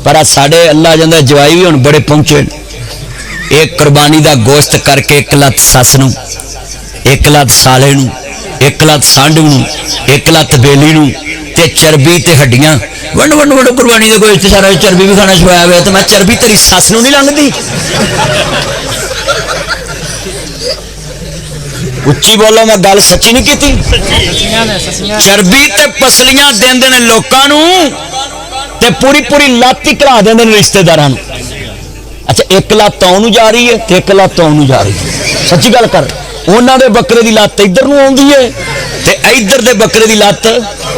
पर साढ़े अल्लाह जांदा जवाई भी हुण बड़े पहुंचे। एक कुर्बानी का गोश्त करके एक लत सस नूं, एक लत साले नूं, एक लत सांढू नूं, एक लत बेली नूं ते चर्बी ते हड्डियां वंड वंड वंड कुर्बानी का गोश्त सारा चर्बी भी खाना छुपाया हुआ। तो मैं चर्बी तेरी सस नूं नहीं लंघदी। उच्ची बोलो, मैं गल सच्ची नहीं की। चर्बी ते पसलियां देंदे ने लोकां नूं ते पूरी पूरी लत ही करा देंदे ने रिश्तेदारां नूं। अच्छा, एक लत आउं जा रही है ते एक लत आउं जा रही है। सच्ची गल कर, उन्हां दे बकरे दी लत इधर नूं आउंदी है ते इधर दे बकरे दी लत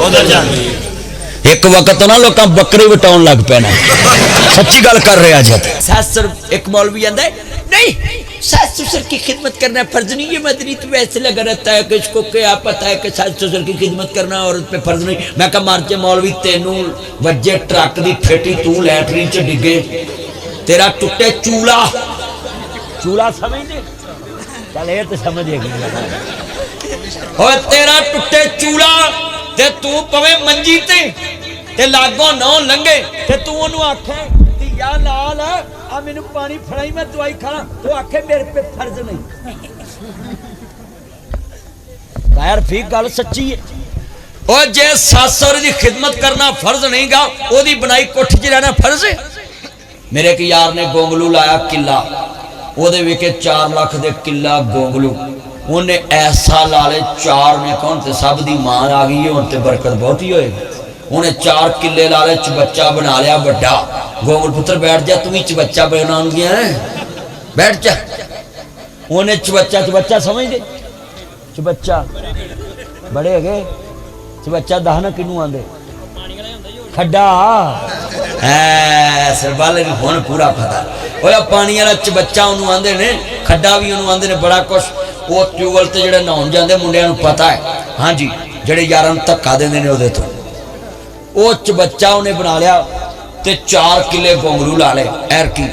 उधर जांदी है। एक वक्त ना लोग बकरे वटाउण लग पैना। सच्ची गल कर रहे आज। ससुर एक मौलवी आंदा है, नहीं सास ससुर की खिदमत करना फर्ज नहीं है। मदनी तो वैसे लगा रहता है कि इसको क्या पता है कि सास ससुर की खिदमत करना औरत पे फर्ज नहीं। मैं कहा मारचे मौलवी, तेनू वजे ट्रक की फेटी, तू लैटरीन च डिगे, तेरा टुटे चूला, चूला समझ दे, चल ये तो समझ और तेरा टुटे चूला ते तू पवे मंजी ते लागो नौ लंघे ते तू ओनू आखे या लाल आ मैनू पानी फड़ाई, मैं दवाई खा, तो आखे मेरे पे फर्ज नहीं। यार फिर गल सच्ची है। और जे सस सहुरे की खिदमत करना फर्ज नहीं गा, ओदी बनाई कोठी च रहना फर्ज है। मेरे एक यार ने गोंगलू लाया किला, ओदे विके 4 लाख दे किला गोंगलू, उन्हें ऐसा ला ले 4 ने कौन ते सब दी मां आ गई है, हुण ते बरकत बहुत ही होएगी। उन्हें 4 किले ला ले, चबच्चा बना लिया बड़ा। गोंगल पुत्र बैठ जा, तू भी चबच्चा बना गया है, बैठ जा। उन्हें चबच्चा समझ दे, चबच्चा बड़े है, चबच्चा दहना किनू आंदे खड्डा है सरबाले नूं हुण पूरा पता। ओए पानी वाला चबच्चा उन्होंने आंदे ने, खड्डा भी उन्होंने आंदे ने, बड़ा कुछ। वो ट्यूबवेल ते जेड़े नहाउण जांदे मुंडियां नूं पता है। हाँ जी, जेड़े यारां नूं धक्का देंदे ने ओहदे तो वो चबच्चा उन्हें बना लिया ते 4 किले गोंगलू ला ले एर की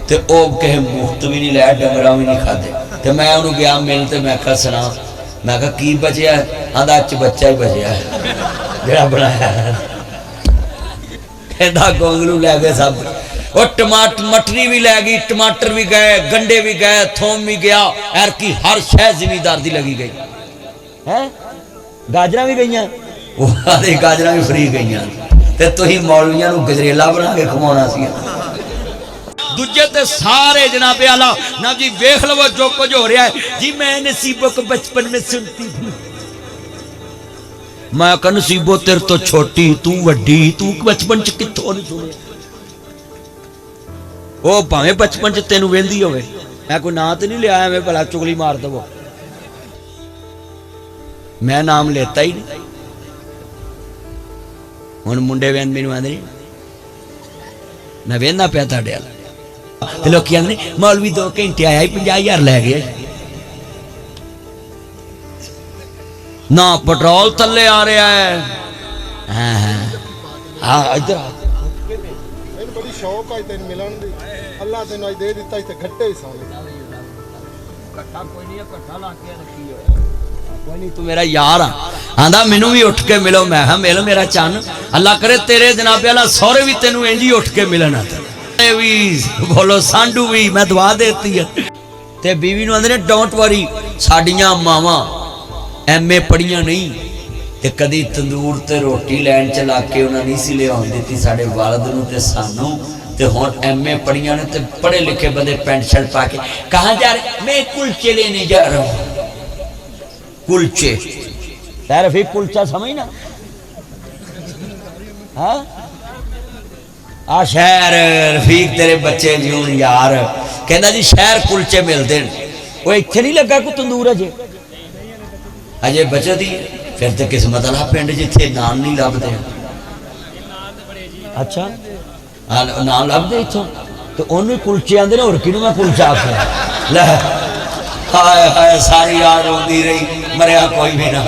ते ओ कहे मुफ्त भी नहीं लिया, डंगरा भी नहीं खाते। ते मैं उन्होंने गया मिल ते मैं कहा सुना, मैं कहा की बचया? आंदा चबच्चा ही बचया है जेड़ा बनाया। कहंदा गोंगलू लै गए सब, और टमाटर मटरी भी लै गई, टमाटर भी गए, गंडे भी गए, थोम भी गया, एर की हर शह जिमीदार दी लगी गई है। गाजर भी गई, गाजर भी फ्री गई। ते तुसीं मौलवियां नूं गजरेला बना के खवाउणा सी। दूजे ते सारे जनाबे आला ना जी वेख लवो जो कुछ हो रहा है जी। मैं नसीबों को बचपन में सुनती थी, मैं कहा नसीबो तेरे तो छोटी, तू वड्डी, तू बचपन च कित्थों नहीं सुने। वो भावें बचपन च तेनू वेंदी होवे, मैं कोई नाम तो नहीं लिया मैं भला चुगली मार दवो, मैं नाम लेता ही नहीं। हुण मुंडे वैन मैनू आंदे मैं वेंदा पिया तुहाडे अल ते लोकी आंदे मौलवी 2 घंटे आया ही 50,000 लै गया ना, पेट्रोल थल्ले आ रहा है। हाँ इधर बड़ी शौक है तेन मिलन दी, अल्लाह तेन अज दे दिता इत्थे घट्टे ही सन। कट्ठा कोई नहीं है, कट्ठा ला के रखी हो कोई नहीं, तू मेरा यार आंदा मैनू भी उठ के मिलो। मैं हाँ मिल मेरा चन, अल्लाह करे तेरे जनाबे वाला सौरे भी तेनू इंज ही उठ के मिलना। भी बोलो सांडू भी मैं दुआ देती है। ते बीवी नूं आंदे ने डोंट वरी, साडियां मावां MA पढ़ियां नहीं ते कदी तंदूर ते रोटी लैन च ला के उन्हां नहीं सी लिआउण दित्ती साडे वालद नूं ते सानू। ते हुण MA पढ़ियां ने ते पढ़े लिखे बंदे पैंट शर्ट पा के कहाँ जा रहे? मैं कुलचे लेने जा रहा हूँ। कुलचे यार फिर कुलचा समझ ना, हाँ आ शहर रफीक तेरे बच्चे जीवन यार कहना जी शहर कुलचे मिलते हैं। वो इत्थे नहीं लगा को तंदूर अजे बचत ही फिर तो किस्मत वाला पिंड जिथे नान नहीं लभदे। अच्छा नान लभदे इथों तो उन्हें कुलचे आंदे ने, होर किनू मैं कुलचा आख्या लै। हाय हाय सारी याद आती रही, मरिया कोई भी ना।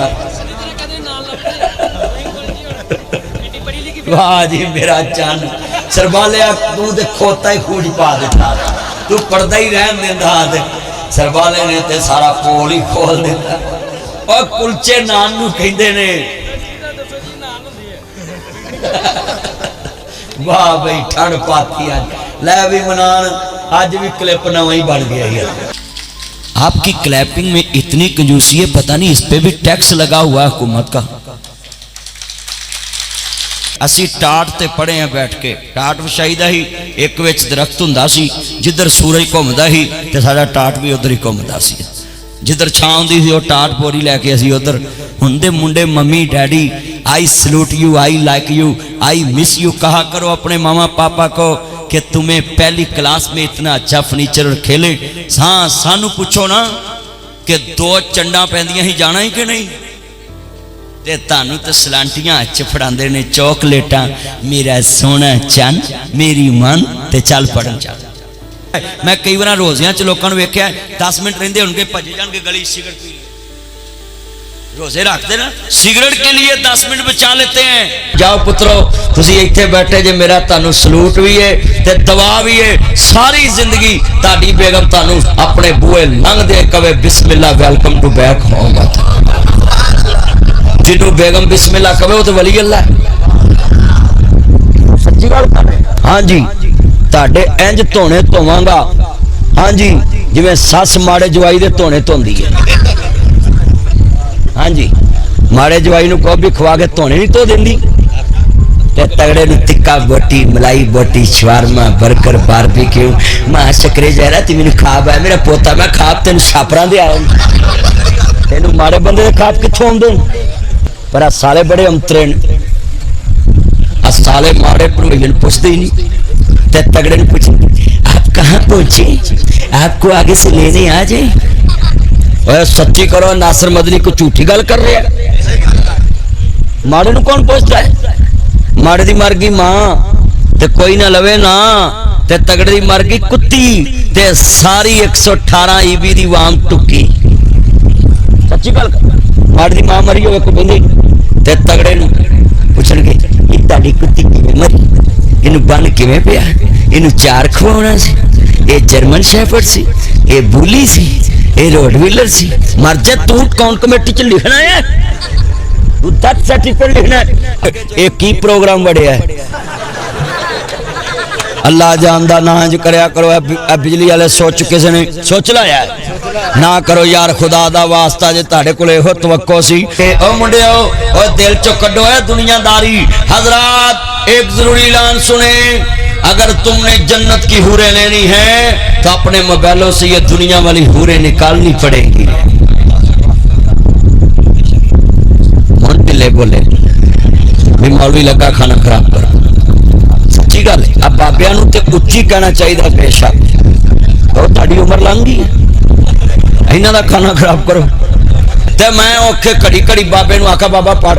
वाह जी मेरा चन सरबालिया, तू तो खोता ही खूज पा दिता, तू पढ़ता ही रहन देंदा। सरबाले ने ते सारा पोल ही खोल दिता। और कुलचे नान नूं कहंदे ने, वाह भाई ठंड पाती अज लै भी मनान अज भी क्लिप नवा ही बन गया यार। आपकी क्लैपिंग में इतनी कंजूसी है, पता नहीं इस पे भी टैक्स लगा हुआ है हुकूमत का। असी टाट ते पड़े हैं बैठ के, टाट विछाईदा ही एक विच दरख्त हुंदा सी, जिधर सूरज घूमदा ही ते साडा टाट भी उधर ही घूमदा सी, जिधर छां हुंदी सी वो टाट बोरी लैके असी उधर। हुंदे मुंडे mummy daddy I salute you, I like you, I miss you कहा करो अपने मामा पापा को कि तुम्हें पहली क्लास में इतना अच्छा फर्नीचर और खेले। हाँ सानू पूछो ना कि 2 चंडा पैंदियां ही जाना ही कि नहीं, ते तानू तो सलांटियां च फड़ांदे ने चॉकलेटां, मेरा सोना चन मेरी मन ते चल पढ़न चल। मैं कई बार रोजियां च लोकां नूं वेख्या 10 मिनट रहिंदे होणगे भजे जाणगे गली सिगरट पी, रोजे रखते ना सिगरेट के लिए 10 मिनट बचा लेते हैं। जाओ पुत्रो तुसी इत्थे बैठे जे, मेरा तानू सलूट भी है ते दवा भी है। सारी जिंदगी ताड़ी बेगम तानू अपने बूहे लंघ दे कवे बिस्मिल्लाह वेलकम टू बैक होम। जिन्हों बेगम बिस्मिल्लाह कवे वो तो वली अल्लाह है। सच्ची गल हाँ जी, ताड़े इंज धोने धोवांगा हाँ जी जिवें सस माड़े जवाई दे धोने धोंदी है। हाँ जी माड़े जवाई नूं कहो भी खवा के धोने नहीं धो देंदी, ते तगड़े नूं तिक्का बोटी मलाई बोटी शवारमा बर्गर बारबेक्यू मां शकरे जहरा ती मैनूं खाब है मेरा पोता, मैं खाब तेन छापरां दे आया तेनूं माड़े बंदे दे खाब कित्थों आउंदे। पर आ साले बड़े अंतरे ने, आ साले माड़े भरोईए नूं पुछदे ही नहीं, ते तगड़े नूं पुछ आप कहाँ पहुंचे, आपको आगे से लेने आ जाए। सच्ची करो नासिर मदनी को झूठी गल कर रहा है। माड़े नूं कौन पूछता है, माड़े दी मर गई मां ते कोई ना लवे ना, ते तगड़े दी मर गई कुत्ती ते सारी 118 ईबी दी वाम टुकी। सच्ची गल माड़े दी मां मरी होवे कोई बंदी ते तगड़े नूं पुछणगे ये ताड़ी कुत्ती किवें मरी, इनू बन किवें पिया, इनू चार खवाउणा सी, ये जर्मन शेफर्ड सी, ये बुली सी, ये रोडवीलर सी। मर जा तू कौन कमेटी च लिखना है, तू डेथ सर्टिफिकेट लिखना है। एक की प्रोग्राम बढ़िया है अल्लाह जानदा ना इंज करया करो। बिजली वाले सोच किसी ने सोच लाया है ना करो यार, खुदा दा वास्ता जे ताड़े कोल इहो तवक्को सी। ओ मुंडियो ओ दिल चो कड्डो है दुनियादारी। हजरात एक जरूरी ऐलान सुने, अगर तुमने जन्नत की हूरें लेनी है तो अपने मोबाइलों से ये दुनिया वाली हूरें निकालनी पड़ेगी। बोले भी मौलवी लगा खाना खराब कर, सच्ची गल है। अब बाबिया नूं ते उच्ची कहना चाहिए बेशक, तो ताड़ी उम्र लंघ गई है, इन्हां दा खाना खराब करो। ते मैं औखे घड़ी घड़ी बाबे नूं आखा बाबा पढ़,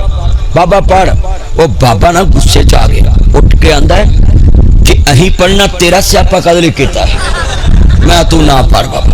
वो बाबा ना गुस्से च आ गया, उठ के आंदा है कि अही पढ़ना तेरा स्यापा कद लिया, मैं तू ना पढ़ बाबा।